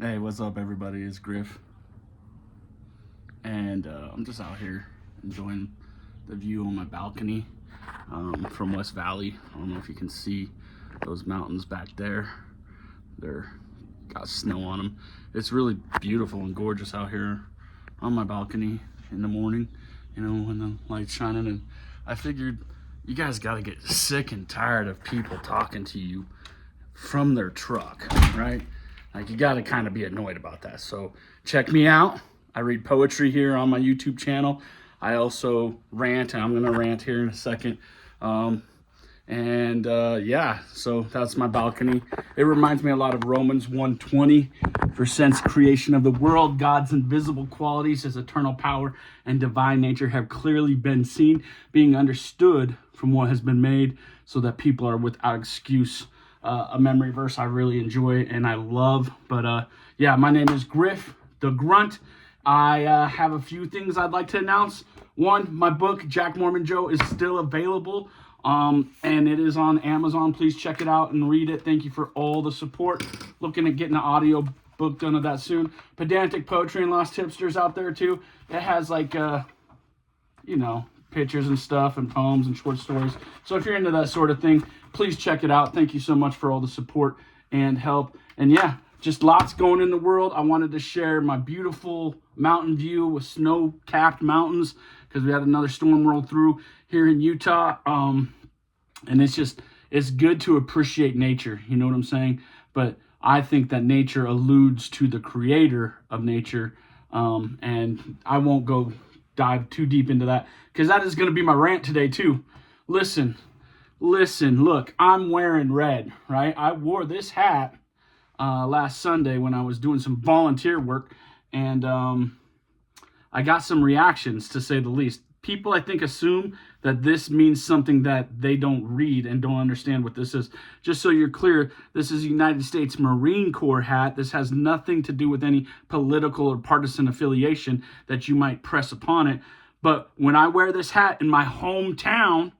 Hey, what's up, everybody? It's Griff, and I'm just out here enjoying the view on my balcony from West Valley. I don't know if you can see those mountains back there. They're got snow on them. It's really beautiful and gorgeous out here on my balcony in the morning, when the light's shining. And I figured you guys got to get sick and tired of people talking to you from their truck, right? Like, you got to kind of be annoyed about that. So check me out. I read poetry here on my YouTube channel. I also rant, and I'm going to rant here in a second. Yeah, so that's my balcony. It reminds me a lot of Romans 1:20. For since creation of the world, God's invisible qualities, his eternal power and divine nature have clearly been seen, being understood from what has been made, so that people are without excuse. A memory verse I really enjoy and I love. But yeah, my name is Griff the Grunt. I have a few things I'd like to announce. One, my book, Jack Mormon Joe, is still available. And it is on Amazon. Please check it out and read it. Thank you for all the support. Looking at getting an audio book done of that soon. Pedantic Poetry and Lost Tipsters out there too. It has pictures and stuff and poems and short stories. So if you're into that sort of thing, please check it out. Thank you so much for all the support and help. And yeah, just lots going in the world. I wanted to share my beautiful mountain view with snow-capped mountains because we had another storm roll through here in Utah. And it's good to appreciate nature. You know what I'm saying? But I think that nature alludes to the creator of nature. And I won't go dive too deep into that because that is going to be my rant today too. Listen, look, I'm wearing red, right? I wore this hat last Sunday when I was doing some volunteer work, and I got some reactions, to say the least. People, I think, assume that this means something that they don't read and don't understand what this is. Just so you're clear, this is a United States Marine Corps hat. This has nothing to do with any political or partisan affiliation that you might press upon it. But when I wear this hat in my hometown,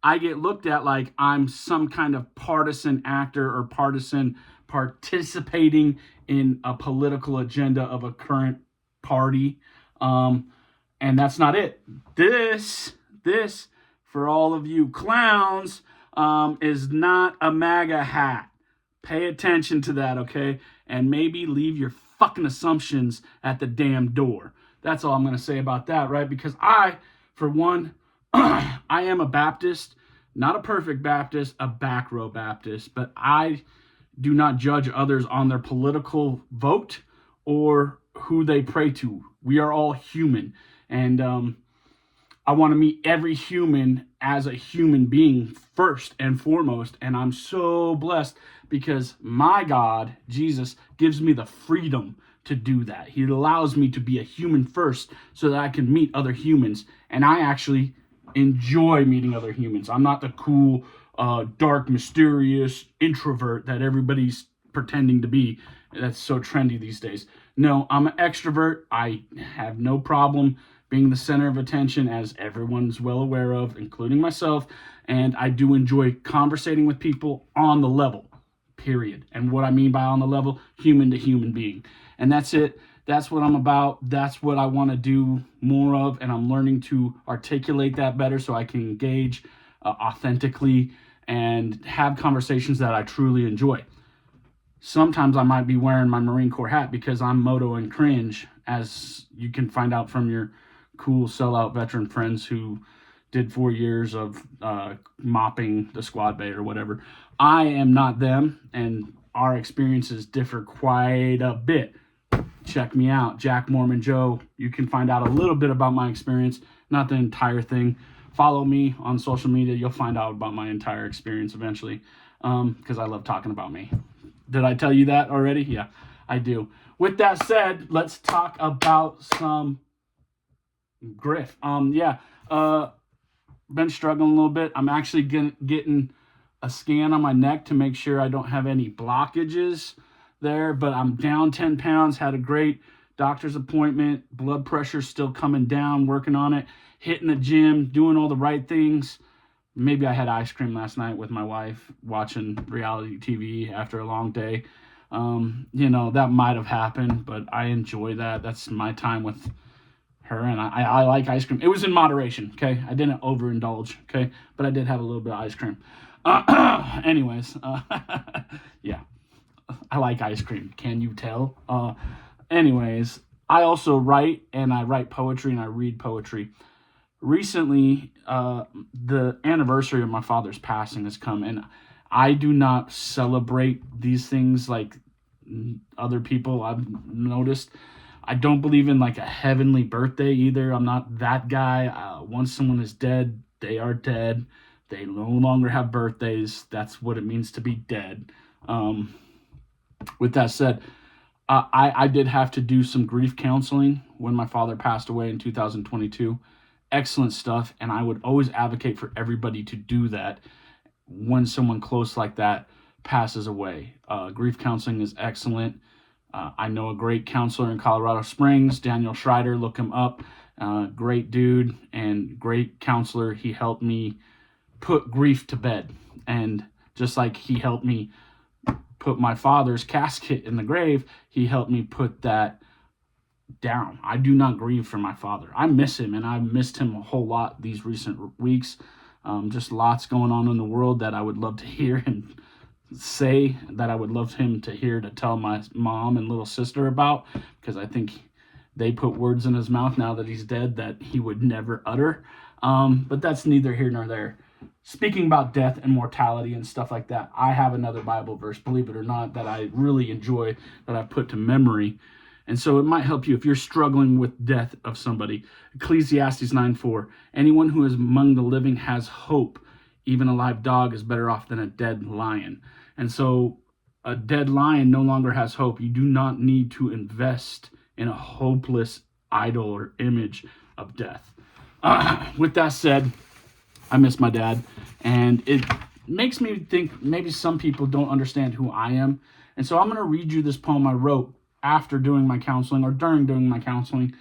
I get looked at like I'm some kind of partisan actor or partisan participating in a political agenda of a current party. And that's not it. This, for all of you clowns, is not a MAGA hat. Pay attention to that, okay? And maybe leave your fucking assumptions at the damn door. That's all I'm going to say about that, right? Because I, for one, I am a Baptist, not a perfect Baptist, a back row Baptist, but I do not judge others on their political vote or who they pray to. We are all human. And I want to meet every human as a human being first and foremost. And I'm so blessed because my God, Jesus, gives me the freedom to do that. He allows me to be a human first so that I can meet other humans. And I actually enjoy meeting other humans. I'm not the cool, dark, mysterious introvert that everybody's pretending to be. That's so trendy these days. No, I'm an extrovert. I have no problem being the center of attention, as everyone's well aware of, including myself. And I do enjoy conversating with people on the level, period. And what I mean by on the level, human to human being. And that's it. That's what I'm about. That's what I want to do more of. And I'm learning to articulate that better so I can engage authentically and have conversations that I truly enjoy. Sometimes I might be wearing my Marine Corps hat because I'm moto and cringe, as you can find out from your cool sellout veteran friends who did 4 years of mopping the squad bay or whatever. I am not them, and our experiences differ quite a bit. Check me out, Jack Mormon Joe. You can find out a little bit about my experience, not the entire thing. Follow me on social media. You'll find out about my entire experience eventually, because I love talking about me. Did I tell you that already? Yeah, I do. With that said, let's talk about some Griff. Been struggling a little bit. I'm actually getting a scan on my neck to make sure I don't have any blockages there, but I'm down 10 pounds, had a great doctor's appointment, blood pressure still coming down, working on it, hitting the gym, doing all the right things. Maybe I had ice cream last night with my wife, watching reality TV after a long day. That might have happened, but I enjoy that. That's my time with her, and I like ice cream. It was in moderation, okay? I didn't overindulge, okay? But I did have a little bit of ice cream. Anyways, yeah, I like ice cream. Can you tell? Anyways, I also write, and I write poetry, and I read poetry. Recently, the anniversary of my father's passing has come, and I do not celebrate these things like other people I've noticed. I don't believe in like a heavenly birthday either. I'm not that guy. Once someone is dead, they are dead. They no longer have birthdays. That's what it means to be dead. With that said, I did have to do some grief counseling when my father passed away in 2022. Excellent stuff. And I would always advocate for everybody to do that when someone close like that passes away. Grief counseling is excellent. I know a great counselor in Colorado Springs, Daniel Schreider. Look him up. Great dude and great counselor. He helped me put grief to bed. And just like he helped me put my father's casket in the grave, he helped me put that down. I do not grieve for my father. I miss him, and I've missed him a whole lot these recent weeks. Just lots going on in the world that I would love to hear him say, that I would love him to hear, to tell my mom and little sister about, because I think they put words in his mouth now that he's dead that he would never utter. But that's neither here nor there. Speaking about death and mortality and stuff like that, I have another Bible verse, believe it or not, that I really enjoy, that I put to memory. And so it might help you if you're struggling with death of somebody. Ecclesiastes 9:4, anyone who is among the living has hope. Even a live dog is better off than a dead lion. And so a dead lion no longer has hope. You do not need to invest in a hopeless idol or image of death. With that said, I miss my dad, and it makes me think maybe some people don't understand who I am. And so I'm going to read you this poem I wrote after doing my counseling, or during doing my counseling,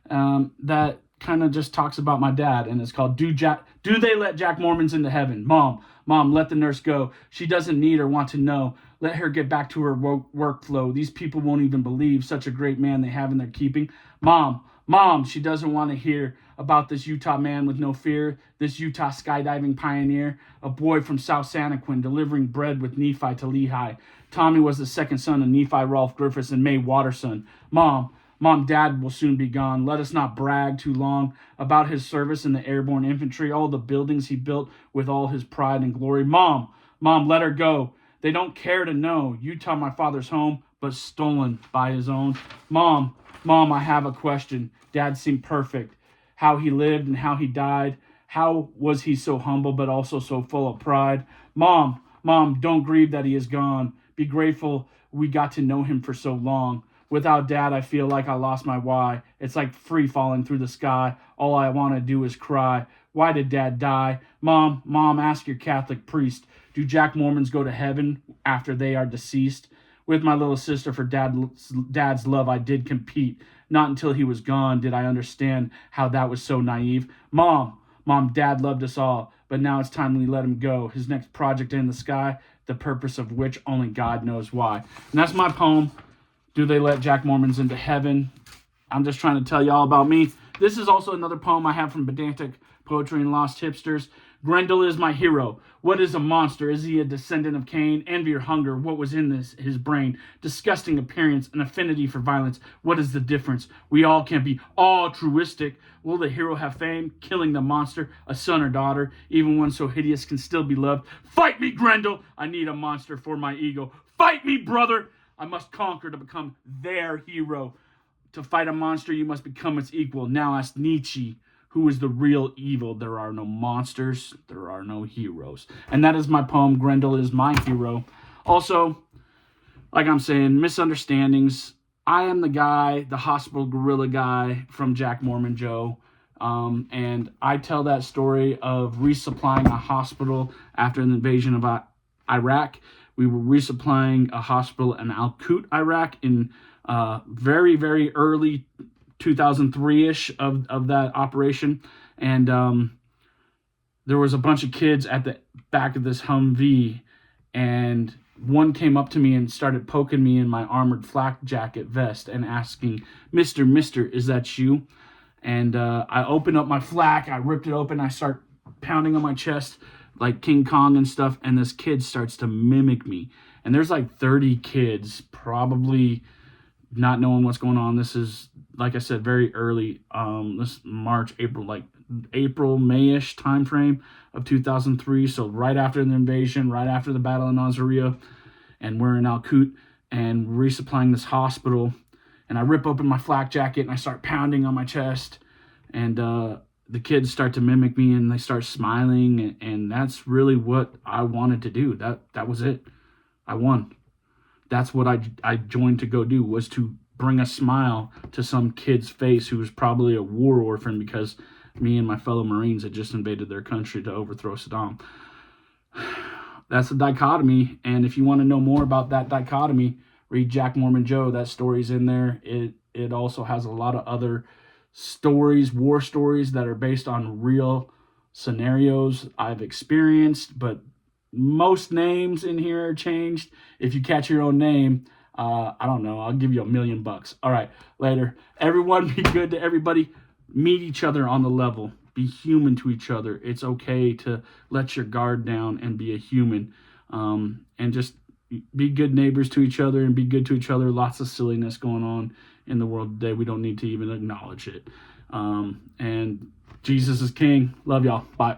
that kind of just talks about my dad, and it's called Do They Let Jack Mormons Into Heaven? Mom, let the nurse go. She doesn't need or want to know. Let her get back to her workflow. These people won't even believe such a great man they have in their keeping. Mom, she doesn't want to hear about this Utah man with no fear, this Utah skydiving pioneer, a boy from South Santaquin delivering bread with Nephi to Lehi. Tommy was the second son of Nephi Rolfe Griffiths and May Watterson. Mom, Dad will soon be gone. Let us not brag too long about his service in the airborne infantry, all the buildings he built with all his pride and glory. Mom, let her go. They don't care to know. Utah, my father's home, but stolen by his own. Mom, I have a question. Dad seemed perfect. How he lived and how he died. How was he so humble but also so full of pride? Mom, don't grieve that he is gone. Be grateful we got to know him for so long. Without Dad, I feel like I lost my why. It's like free falling through the sky. All I want to do is cry. Why did Dad die? Mom, ask your Catholic priest. Do Jack Mormons go to heaven after they are deceased? With my little sister for Dad's love, I did compete. Not until he was gone did I understand how that was so naive. Mom, Dad loved us all, but now it's time we let him go. His next project in the sky, the purpose of which only God knows why. And that's my poem, Do They Let Jack Mormons Into Heaven? I'm just trying to tell you all about me. This is also another poem I have from Pedantic Poetry and Lost Hipsters. Grendel is my hero. What is a monster? Is he a descendant of Cain? Envy or hunger? What was in his brain? Disgusting appearance, an affinity for violence. What is the difference? We all can be altruistic. Will the hero have fame? Killing the monster, a son or daughter, even one so hideous can still be loved. Fight me, Grendel! I need a monster for my ego. Fight me, brother! I must conquer to become their hero. To fight a monster, you must become its equal. Now ask Nietzsche, who is the real evil? There are no monsters. There are no heroes. And that is my poem, Grendel is my hero. Also, like I'm saying, misunderstandings. I am the guy, the hospital gorilla guy from Jack Mormon Joe. And I tell that story of resupplying a hospital after an invasion of Iraq. We were resupplying a hospital in Al-Qut, Iraq in very, very early 2003-ish of that operation. And there was a bunch of kids at the back of this Humvee, and one came up to me and started poking me in my armored flak jacket vest and asking, Mister, is that you? And I opened up my flak, I ripped it open, I start pounding on my chest like King Kong and stuff, and this kid starts to mimic me. And there's like 30 kids, probably not knowing what's going on. This is, like I said, very early, this March, April, like April, May-ish time frame of 2003. So right after the invasion, right after the Battle of Nasiriyah, and we're in Al Qut and resupplying this hospital. And I rip open my flak jacket and I start pounding on my chest. And the kids start to mimic me and they start smiling. And that's really what I wanted to do. That was it. I won. That's what I joined to go do, was to bring a smile to some kid's face who was probably a war orphan because me and my fellow Marines had just invaded their country to overthrow Saddam. That's a dichotomy, and if you want to know more about that dichotomy, read Jack Mormon Joe. That story's in there. It also has a lot of other stories, war stories that are based on real scenarios I've experienced, but most names in here are changed. If you catch your own name, I don't know, I'll give you $1 million. All right, later. Everyone, be good to everybody. Meet each other on the level. Be human to each other. It's okay to let your guard down and be a human. And just be good neighbors to each other and be good to each other. Lots of silliness going on in the world today. We don't need to even acknowledge it. And Jesus is King. Love y'all. Bye.